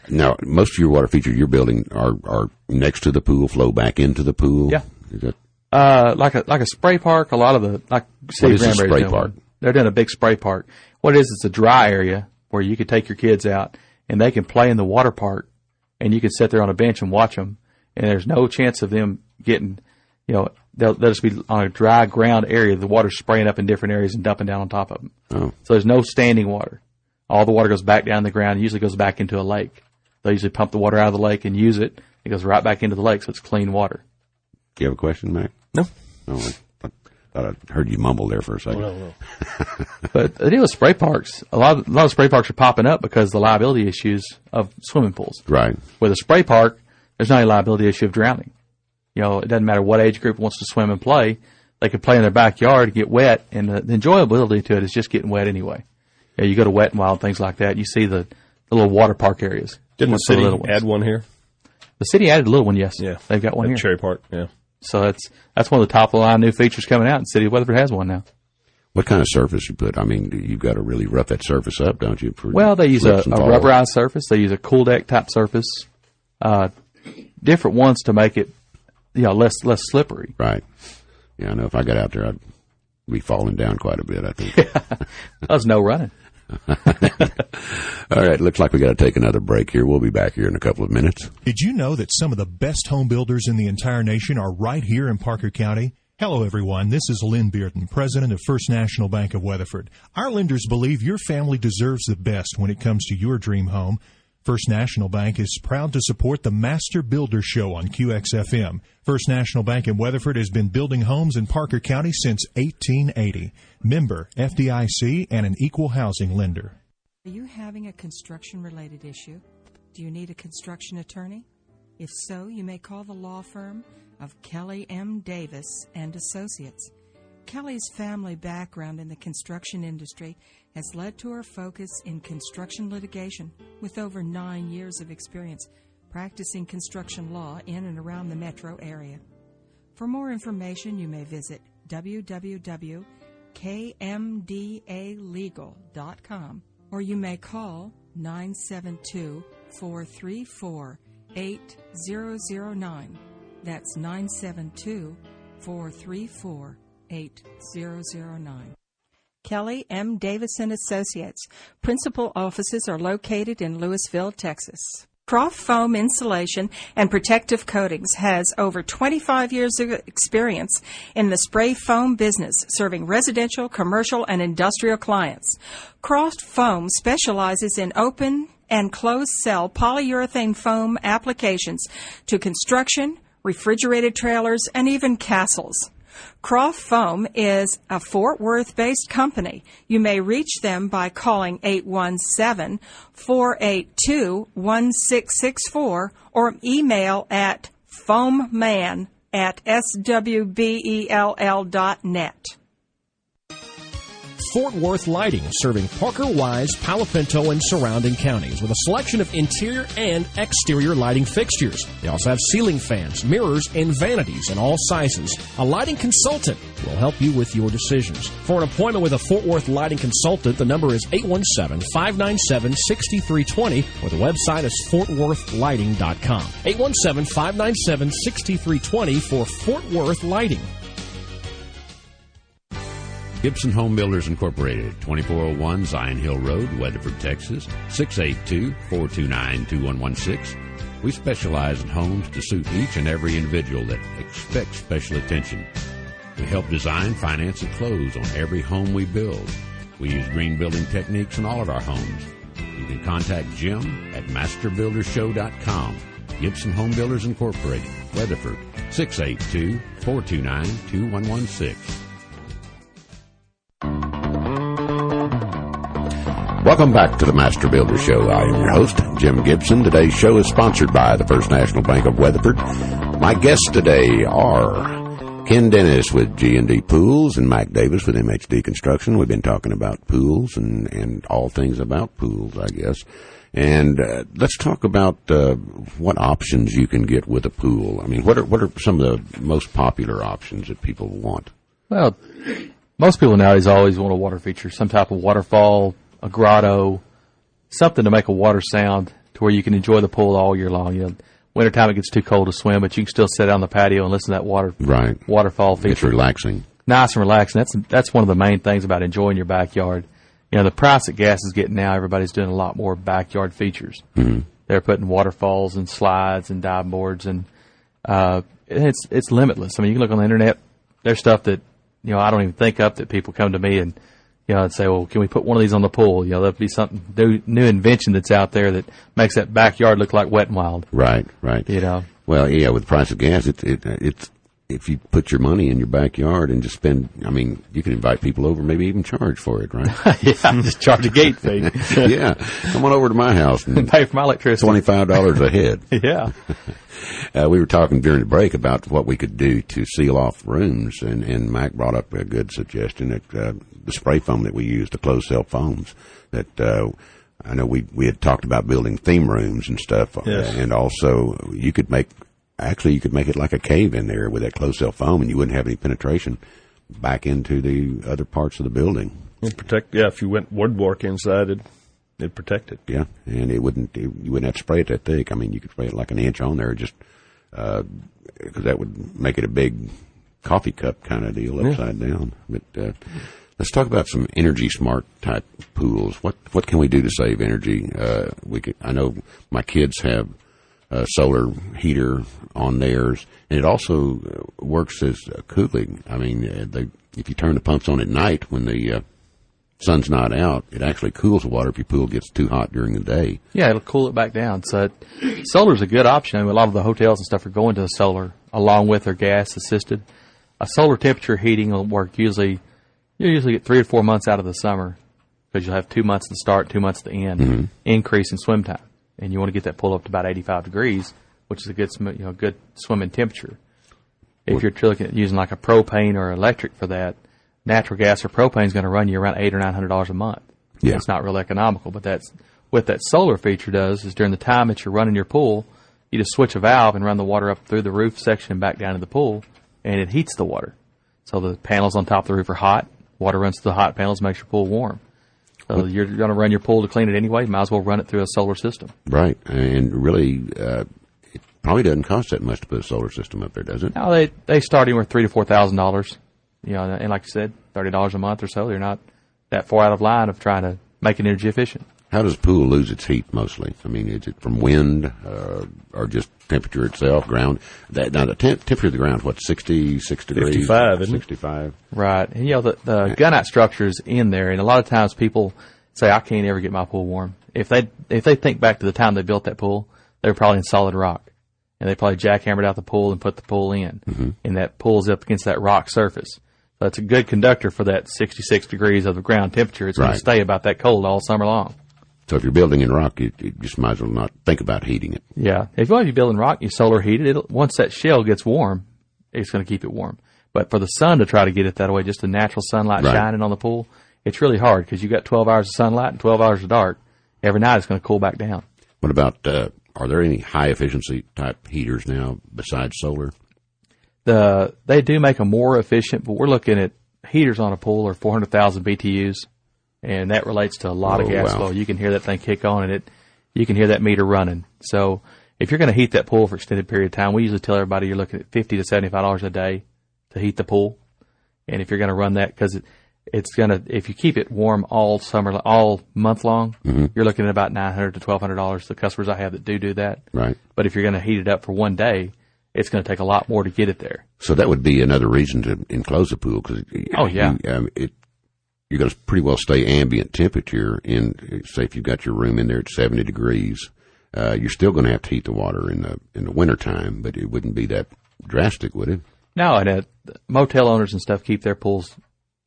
Now, most of your water features you're building are next to the pool, flow back into the pool.
Yeah.
Is that
like a spray park? A lot of
what is a spray park?
They're doing a big spray park. What it is? It's a dry area where you could take your kids out and they can play in the water park, and you can sit there on a bench and watch them. And there's no chance of them getting, they'll just be on a dry ground area. The water's spraying up in different areas and dumping down on top of them.
Oh.
So there's no standing water. All the water goes back down the ground. It usually goes back into a lake. They usually pump the water out of the lake and use it. It goes right back into the lake, so it's clean water.
Do you have a question, Mac?
No.
Oh, I thought I heard you mumble there for a second.
No.
But the deal with spray parks, a lot of spray parks are popping up because of the liability issues of swimming pools.
Right.
With a spray park, there's not a liability issue of drowning. It doesn't matter what age group wants to swim and play. They can play in their backyard, get wet, and the enjoyability to it is just getting wet anyway. You go to Wet and Wild, things like that. You see the little water park areas.
Didn't the city add one here?
The city added a little one, yes.
Yeah.
They've got one here.
Cherry Park, yeah.
So that's one of the top of the line new features coming out, and City of Weatherford has one now.
What kind of surface you put? I mean, you've got to really rough that surface up, don't you?
Well, they use a rubberized surface. They use a cool deck type surface. Different ones to make it, less slippery.
Right. Yeah, I know if I got out there, I'd be falling down quite a bit, I think.
There's no running.
All right, looks like we got to take another break here. We'll be back here in a couple of minutes.
Did you know that some of the best home builders in the entire nation are right here in Parker County? Hello, everyone. This is Lynn Bearden, president of First National Bank of Weatherford. Our lenders believe your family deserves the best when it comes to your dream home. First National Bank is proud to support the Master Builder Show on QXFM. First National Bank in Weatherford has been building homes in Parker County since 1880. Member FDIC and an equal housing lender.
Are you having a construction-related issue? Do you need a construction attorney? If so, you may call the law firm of Kelly M. Davis and Associates. Kelly's family background in the construction industry has led to her focus in construction litigation, with over 9 years of experience practicing construction law in and around the metro area. For more information, you may visit www.kmdalegal.com, or you may call 972-434-8009. That's 972-434-8009. Kelly M. Davis and Associates. Principal offices are located in Louisville, Texas. Croft Foam Insulation and Protective Coatings has over 25 years of experience in the spray foam business, serving residential, commercial, and industrial clients. Croft Foam specializes in open and closed cell polyurethane foam applications to construction, refrigerated trailers, and even castles. Croft Foam is a Fort Worth-based company. You may reach them by calling 817-482-1664 or email at foamman@swbell.net.
Fort Worth Lighting, serving Parker, Wise, Palo Pinto, and surrounding counties with a selection of interior and exterior lighting fixtures. They also have ceiling fans, mirrors, and vanities in all sizes. A lighting consultant will help you with your decisions. For an appointment with a Fort Worth Lighting consultant, the number is 817-597-6320, or the website is fortworthlighting.com. 817-597-6320 for Fort Worth Lighting.
Gibson Home Builders Incorporated, 2401 Zion Hill Road, Weatherford, Texas, 682-429-2116. We specialize in homes to suit each and every individual that expects special attention. We help design, finance, and close on every home we build. We use green building techniques in all of our homes. You can contact Jim at masterbuildershow.com. Gibson Home Builders Incorporated, Weatherford, 682-429-2116. Welcome back to the Master Builder Show. I am your host, Jim Gibson. Today's show is sponsored by the First National Bank of Weatherford. My guests today are Ken Dennis with G&D Pools and Mac Davis with MHD Construction. We've been talking about pools and all things about pools, I guess. And let's talk about what options you can get with a pool. I mean, what are some of the most popular options that people want?
Well, most people nowadays always want a water feature, some type of waterfall, a grotto, something to make a water sound to where you can enjoy the pool all year long. You know, wintertime it gets too cold to swim, but you can still sit out on the patio and listen to that waterfall feature.
It's relaxing.
Nice and relaxing. That's one of the main things about enjoying your backyard. You know, the price that gas is getting now, everybody's doing a lot more backyard features. Mm-hmm. They're putting waterfalls and slides and dive boards, and it's limitless. I mean, you can look on the internet. There's stuff that, you know, I don't even think up that people come to me and, you know, and say, well, can we put one of these on the pool? You know, that'd be something new invention that's out there that makes that backyard look like Wet and Wild.
Right.
You know.
Well, yeah, with the price of gas, it's if you put your money in your backyard and just spend, I mean, you can invite people over, maybe even charge for it, right?
Yeah, just charge a gate fee.
Yeah, come on over to my house and
pay for my electricity.
$25 a head.
Yeah.
We were talking during the break about what we could do to seal off rooms, and Mac brought up a good suggestion that the spray foam that we use, the closed cell foams, that I know we had talked about building theme rooms and stuff,
yes.
And also you could make it like a cave in there with that closed cell foam, and you wouldn't have any penetration back into the other parts of the building.
It'd protect, if you went woodwork inside, it'd protect it.
Yeah, and you wouldn't have to spray it that thick. I mean, you could spray it like an inch on there, just because that would make it a big coffee cup kind of deal upside down. But Let's talk about some energy smart type pools. What can we do to save energy? I know my kids have a solar heater on theirs, and it also works as cooling. I mean, if you turn the pumps on at night when the sun's not out, it actually cools the water if your pool gets too hot during the day.
Yeah, it'll cool it back down. So solar's a good option. I mean, a lot of the hotels and stuff are going to the solar along with their gas assisted. A solar temperature heating will work you usually get 3 or 4 months out of the summer because you'll have 2 months to start, 2 months to end, increase in swim time. And you want to get that pool up to about 85 degrees, which is a good swimming temperature. If you're looking at using like a propane or electric for that, natural gas or propane is going to run you around $800 or $900 a month.
Yeah.
It's not real economical, but that's what that solar feature does is during the time that you're running your pool, you just switch a valve and run the water up through the roof section and back down to the pool, and it heats the water. So the panels on top of the roof are hot. Water runs through the hot panels, makes your pool warm. So you're going to run your pool to clean it anyway. Might as well run it through a solar system.
Right, and really, it probably doesn't cost that much to put a solar system up there, does it?
No, they start anywhere $3,000 to $4,000. And like you said, $30 a month or so. You're not that far out of line of trying to make it energy efficient.
How does a pool lose its heat mostly? I mean, is it from wind or just temperature itself, ground? Now, the temperature of the ground is what, 66 degrees?
55, isn't it? 65.
Right. And, the gunite structure is in there, and a lot of times people say, I can't ever get my pool warm. If they think back to the time they built that pool, they were probably in solid rock. And they probably jackhammered out the pool and put the pool in. And that pool's up against that rock surface. So it's a good conductor for that 66 degrees of the ground temperature. It's going to stay about that cold all summer long.
So if you're building in rock, you just might as well not think about heating it.
Yeah. If you build in rock, you solar heat it. Once that shell gets warm, it's going to keep it warm. But for the sun to try to get it that way, just the natural sunlight shining on the pool, it's really hard because you got 12 hours of sunlight and 12 hours of dark. Every night it's going to cool back down.
What about, are there any high efficiency type heaters now besides solar?
They do make them more efficient, but we're looking at heaters on a pool are 400,000 BTUs. And that relates to a lot of gas flow. You can hear that thing kick on, and you can hear that meter running. So if you're going to heat that pool for an extended period of time, we usually tell everybody you're looking at $50 to $75 a day to heat the pool. And if you're going to run that, because if you keep it warm all month long, you're looking at about $900 to $1,200. The customers I have that do that. Right. But if you're going to heat it up for one day, it's going to take a lot more to get it there.
So that would be another reason to enclose the pool. You're going to pretty well stay ambient temperature in, say, if you've got your room in there at 70 degrees, you're still going to have to heat the water in the wintertime, but it wouldn't be that drastic, would it?
No, and motel owners and stuff keep their pools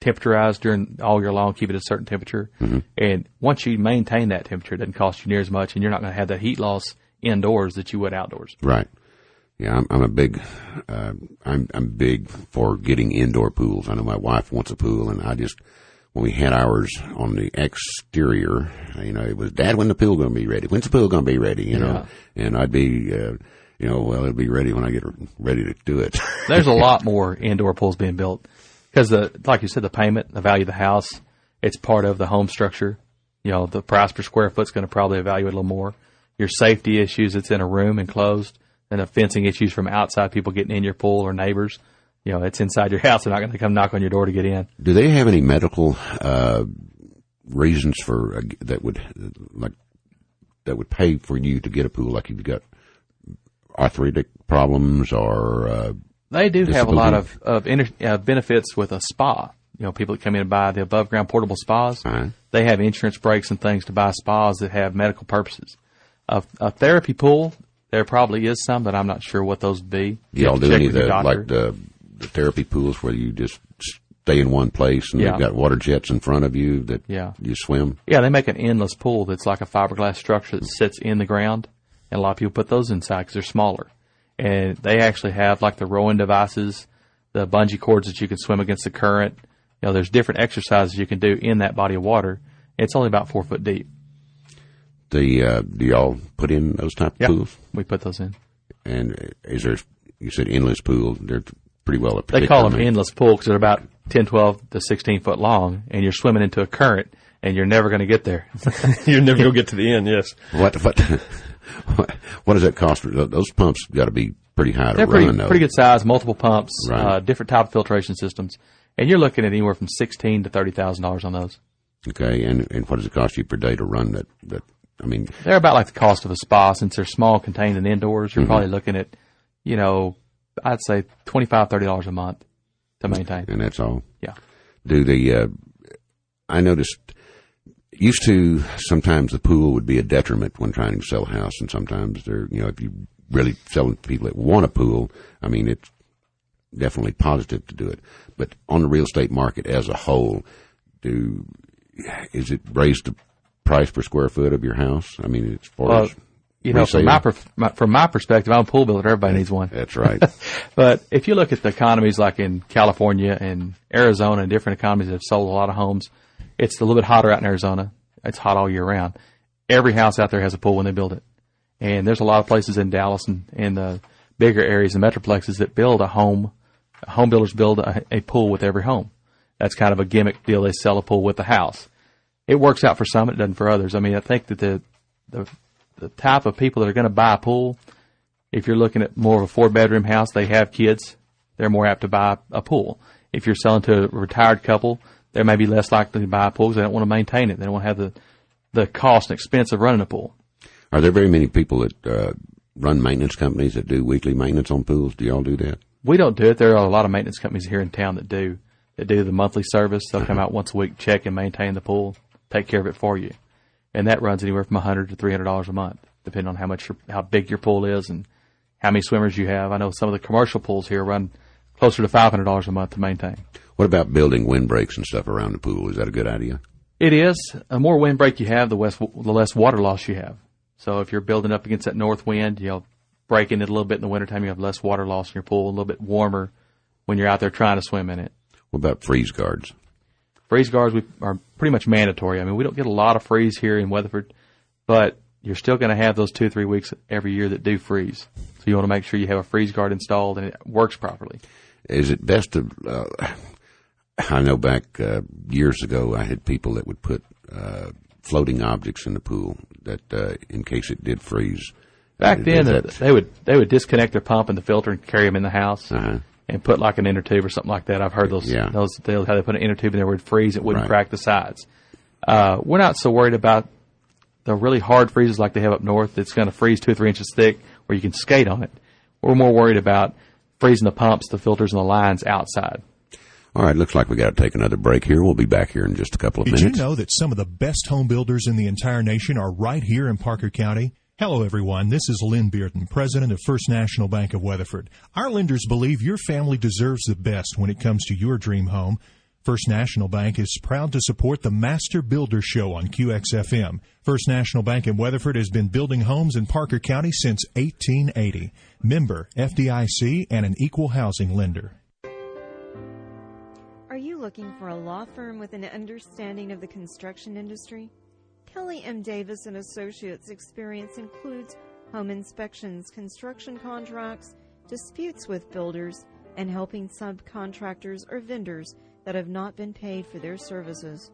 temperaturized during all year long, keep it at a certain temperature. And once you maintain that temperature, it doesn't cost you near as much, and you're not going to have that heat loss indoors that you would outdoors.
Right. Yeah, I'm big for getting indoor pools. I know my wife wants a pool, and when we had ours on the exterior, it was, Dad, when the pool going to be ready? When's the pool going to be ready? And I'd be, well, it'll be ready when I get ready to do it.
There's a lot more indoor pools being built because like you said, the payment, the value of the house, it's part of the home structure. The price per square foot is going to probably evaluate a little more. Your safety issues, it's in a room enclosed, and the fencing issues from outside people getting in your pool or neighbors. It's inside your house. They're not going to come knock on your door to get in.
Do they have any medical reasons for that would pay for you to get a pool? Like if you've got arthritic problems or
they do have a lot of benefits with a spa. People that come in and buy the above ground portable spas. They have insurance breaks and things to buy spas that have medical purposes. A therapy pool, there probably is some, but I'm not sure what those would be.
Y'all do any of the therapy pools where you just stay in one place and you've got water jets in front of you that you swim?
Yeah, they make an endless pool that's like a fiberglass structure that sits in the ground, and a lot of people put those inside because they're smaller. And they actually have like the rowing devices, the bungee cords that you can swim against the current. There's different exercises you can do in that body of water. It's only about 4 foot deep.
Do y'all put in those type of pools?
We put those in.
And you said endless pool, they're pretty well
They call them endless pool because they're about 10, 12 to 16 foot long, and you're swimming into a current, and you're never going to get there.
You're never going to get to the end, yes.
What does that cost? Those pumps got to be pretty high to run, though.
They're pretty good size, multiple pumps, different type of filtration systems. And you're looking at anywhere from $16,000 to $30,000 on those.
Okay, and what does it cost you per day to run that? I mean,
they're about like the cost of a spa. Since they're small, contained, and indoors, you're probably looking at, I'd say $25, $30 a month to maintain.
And that's all?
Yeah.
I noticed, used to, sometimes the pool would be a detriment when trying to sell a house, and sometimes if you really selling to people that want a pool, I mean, it's definitely positive to do it. But on the real estate market as a whole, is it raised the price per square foot of your house? I mean, as far as
from my perspective, I'm a pool builder. Everybody needs one.
That's right.
But if you look at the economies like in California and Arizona and different economies that have sold a lot of homes, it's a little bit hotter out in Arizona. It's hot all year round. Every house out there has a pool when they build it. And there's a lot of places in Dallas and in the bigger areas and metroplexes that build home builders build a pool with every home. That's kind of a gimmick deal. They sell a pool with the house. It works out for some, it doesn't for others. I mean, I think that the type of people that are going to buy a pool, if you're looking at more of a 4-bedroom house, they have kids, they're more apt to buy a pool. If you're selling to a retired couple, they may be less likely to buy a pool because they don't want to maintain it. They don't want to have the cost and expense of running a pool.
Are there very many people that run maintenance companies that do weekly maintenance on pools? Do y'all do that?
We don't do it. There are a lot of maintenance companies here in town that do the monthly service. They'll come out once a week, check and maintain the pool, take care of it for you. And that runs anywhere from $100 to $300 a month, depending on how big your pool is and how many swimmers you have. I know some of the commercial pools here run closer to $500 a month to maintain.
What about building windbreaks and stuff around the pool? Is that a good idea?
It is. The more windbreak you have, the less water loss you have. So if you're building up against that north wind, breaking it a little bit in the wintertime, you have less water loss in your pool, a little bit warmer when you're out there trying to swim in it.
What about freeze guards?
Freeze guards are pretty much mandatory. I mean, we don't get a lot of freeze here in Weatherford, but you're still going to have those 2-3 weeks every year that do freeze. So you want to make sure you have a freeze guard installed and it works properly.
Is it best to, I know back years ago I had people that would put floating objects in the pool that in case it did freeze.
Back then, they would disconnect their pump and the filter and carry them in the house. And put like an inner tube or something like that. I've heard those how they put an inner tube in there would freeze, it wouldn't crack the sides. We're not so worried about the really hard freezes like they have up north. It's going to freeze 2 or 3 inches thick where you can skate on it. We're more worried about freezing the pumps, the filters, and the lines outside.
All right, looks like we got to take another break here. We'll be back here in just a couple of minutes.
Did you know that some of the best home builders in the entire nation are right here in Parker County? Hello, everyone. This is Lynn Bearden, president of First National Bank of Weatherford. Our lenders believe your family deserves the best when it comes to your dream home. First National Bank is proud to support the Master Builder Show on QXFM. First National Bank in Weatherford has been building homes in Parker County since 1880. Member FDIC and an equal housing lender.
Are you looking for a law firm with an understanding of the construction industry? Kelly M. Davis & Associates experience includes home inspections, construction contracts, disputes with builders, and helping subcontractors or vendors that have not been paid for their services.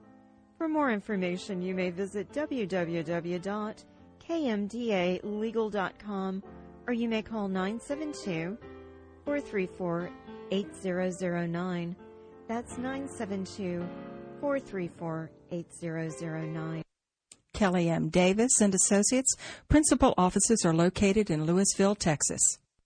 For more information, you may visit www.kmdalegal.com or you may call 972-434-8009. That's 972-434-8009.
Kelly M. Davis & Associates. Principal offices are located in Lewisville, Texas.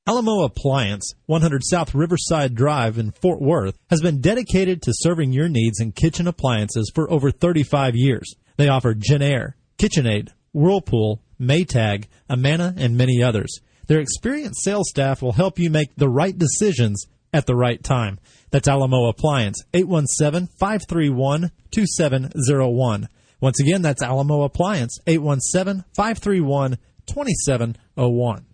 Alamo Appliance, 100 South Riverside Drive in Fort Worth, has been dedicated to serving your needs in kitchen appliances for over 35 years. They offer JennAir, KitchenAid, Whirlpool, Maytag, Amana, and many others. Their experienced sales staff will help you make the right decisions at the right time. That's Alamo Appliance, 817-531-2701. Once again, that's Alamo Appliance, 817-531-2701.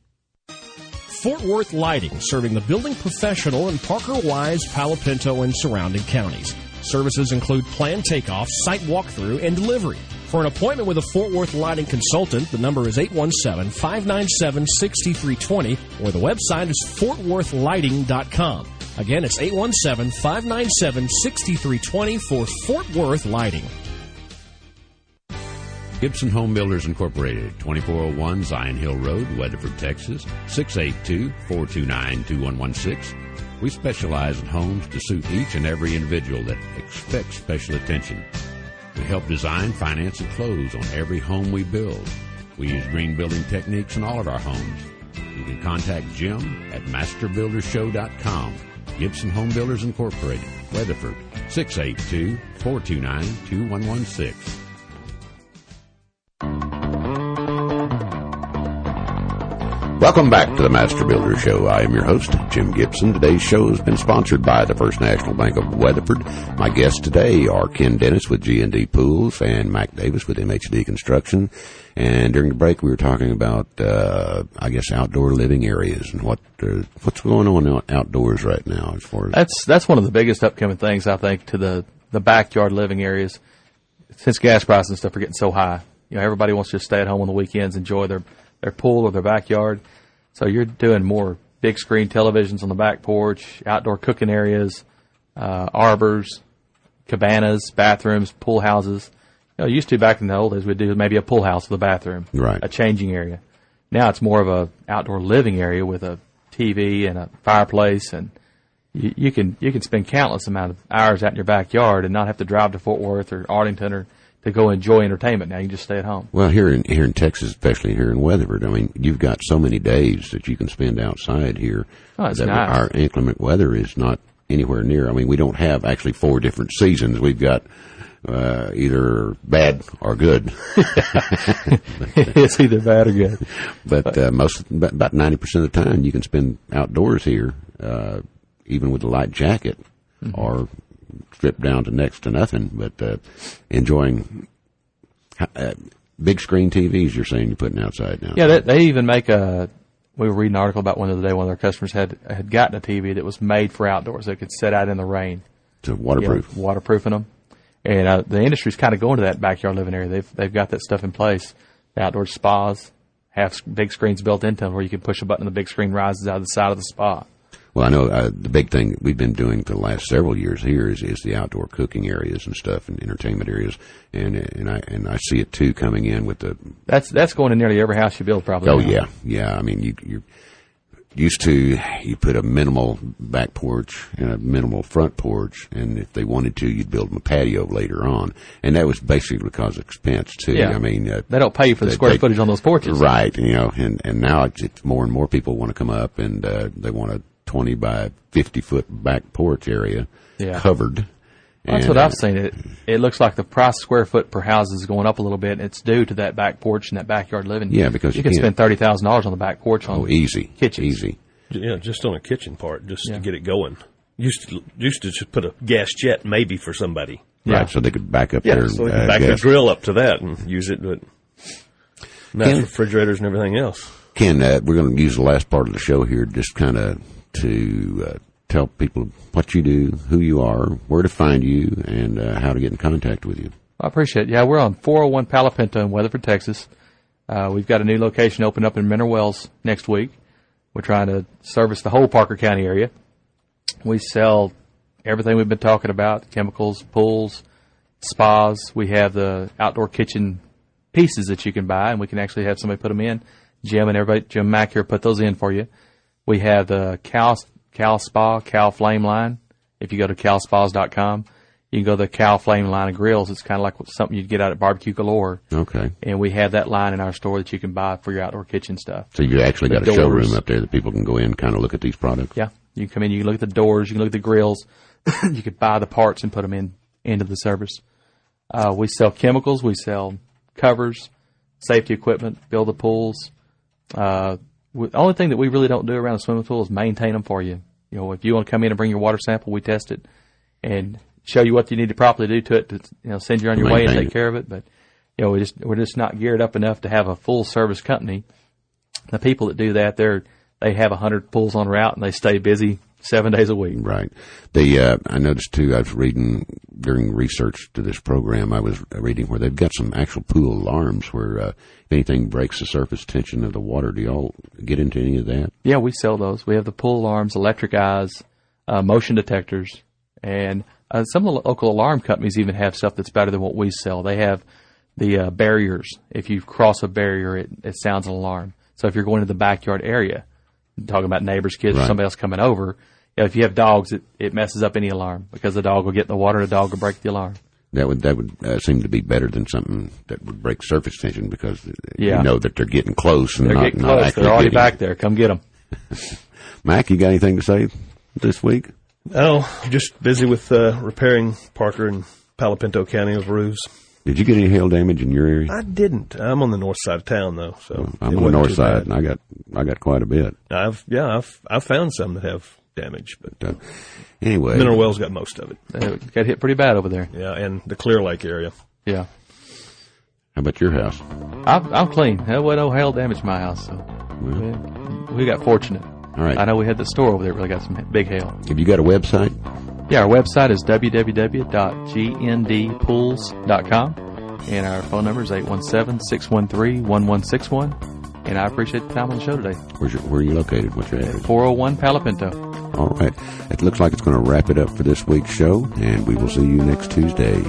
Fort Worth Lighting, serving the building professional in Parker Wise, Palo Pinto, and surrounding counties. Services include planned takeoff, site walkthrough, and delivery. For an appointment with a Fort Worth Lighting consultant, the number is 817-597-6320, or the website is fortworthlighting.com. Again, it's 817-597-6320 for Fort Worth Lighting.
Gibson Home Builders Incorporated, 2401 Zion Hill Road, Weatherford, Texas, 682-429-2116. We specialize in homes to suit each and every individual that expects special attention. We help design, finance, and close on every home we build. We use green building techniques in all of our homes. You can contact Jim at masterbuildershow.com. Gibson Home Builders Incorporated, Weatherford, 682-429-2116. Welcome back to the Master Builder Show. I am your host, Jim Gibson. Today's show has been sponsored by the First National Bank of Weatherford. My guests today are Ken Dennis with G&D Pools and Mac Davis with MHD Construction. And during the break, we were talking about, outdoor living areas and what's going on outdoors right now as far as
that's one of the biggest upcoming things, I think, to the backyard living areas. Since gas prices and stuff are getting so high, everybody wants to just stay at home on the weekends, enjoy their pool or their backyard. So you're doing more big screen televisions on the back porch, outdoor cooking areas, arbors, cabanas, bathrooms, pool houses. Used to back in the old days, we'd do maybe a pool house with a bathroom,
right,
a changing area. Now it's more of a outdoor living area with a TV and a fireplace, and you can spend countless amount of hours out in your backyard and not have to drive to Fort Worth or Arlington or to go enjoy entertainment. Now you can just stay at home.
Well, here in Texas, especially here in Weatherford, I mean, you've got so many days that you can spend outside here.
Oh, that's
that
nice.
Our inclement weather is not anywhere near. I mean, we don't have actually 4 different seasons. We've got either bad or good.
It's either bad or good.
But about 90% of the time you can spend outdoors here, even with a light jacket, or stripped down to next to nothing, but enjoying big screen TVs. You're saying you're putting outside now?
Yeah, they even make a. We were reading an article about one the other day. One of their customers had gotten a TV that was made for outdoors. That could sit out in the rain.
So waterproof.
Waterproofing them. And the industry's kind of going to that backyard living area. They've got that stuff in place. The outdoor spas have big screens built into them where you can push a button and the big screen rises out of the side of the spa.
Well, I know the big thing that we've been doing for the last several years here is the outdoor cooking areas and stuff and entertainment areas, and I see it too coming in with the.
That's going in nearly every house you build, probably.
Oh now. Yeah. I mean, you're used to you put a minimal back porch and a minimal front porch, and if they wanted to, you'd build them a patio later on, and that was basically because of expense too.
Yeah.
I mean,
they don't pay you for the square footage on those porches,
right? And now it's more and more people want to come up and they want a 20 by 50 foot back porch area covered.
Well, that's what I've seen. It looks like the price square foot per house is going up a little bit, and it's due to that back porch and that backyard living.
Yeah, because
you can spend $30,000 on the back porch on kitchens.
Easy.
Yeah, just on a kitchen part, just to get it going. Used to just put a gas jet maybe for somebody.
Right, so they could back up their
so they could back their grill up to that and use it, but not refrigerators and everything else.
Ken, we're going to use the last part of the show here just kind of to tell people what you do, who you are, where to find you, and how to get in contact with you.
I appreciate it. Yeah, we're on 401 Palo Pinto in Weatherford, Texas. We've got a new location open up in Mineral Wells next week. We're trying to service the whole Parker County area. We sell everything we've been talking about, chemicals, pools, spas. We have the outdoor kitchen pieces that you can buy, and we can actually have somebody put them in. Jim Mack here put those in for you. We have the Cal Spa, Cal Flame line. If you go to calspas.com, you can go to the Cal Flame line of grills. It's kind of like something you'd get out at Barbecue Galore.
Okay. And
we have that line in our store that you can buy for your outdoor kitchen stuff.
So you actually got a showroom up there that people can go in and kind of look at these products?
Yeah. You can come in, you can look at the doors, you can look at the grills. You could buy the parts and put them into the service. We sell chemicals. We sell covers, safety equipment, build the pools. The only thing that we really don't do around the swimming pool is maintain them for you. If you want to come in and bring your water sample, we test it and show you what you need to properly do to it to send you on your way and take care of it. But we're just not geared up enough to have a full service company. The people that do that, they have 100 pools on route and they stay busy 7 days a week.
Right. I noticed too, I was reading during research to this program, I was reading where they've got some actual pool alarms where if anything breaks the surface tension of the water. Do y'all get into any of that?
Yeah, we sell those. We have the pool alarms, electric eyes, motion detectors, and some of the local alarm companies even have stuff that's better than what we sell. They have the barriers. If you cross a barrier, it sounds an alarm. So if you're going to the backyard area, talking about neighbors, kids, or somebody else coming over, if you have dogs, it messes up any alarm because the dog will get in the water and the dog will break the alarm.
That would seem to be better than something that would break surface tension because
Yeah.
you know that they're getting close and
They're
not
getting
not
close.
actually
They're already
getting.
back there. Come get them.
Mac, you got anything to say this week?
Oh, just busy with repairing Parker and Palo Pinto County of roofs.
Did you get any hail damage in your area?
I didn't. I'm on the north side of town though, so
I'm
it
on the
wasn't
north
too
side,
bad.
and I got quite a bit.
I've found some that have damage, but
Anyway,
Mineral Wells got most of it.
Got hit pretty bad over there.
Yeah, and the Clear Lake area.
Yeah.
how about your house?
I'm clean. There wasn't no hail damage to my house, so we got fortunate.
All right.
I know we had the store over there really got some big hail.
Have you got a website?
Yeah, our website is www.gndpools.com, and our phone number is 817-613-1161. And I appreciate the time on the show today.
Where are you located? What's your address?
401 Palo Pinto.
All right. It looks like it's going to wrap it up for this week's show, and we will see you next Tuesday.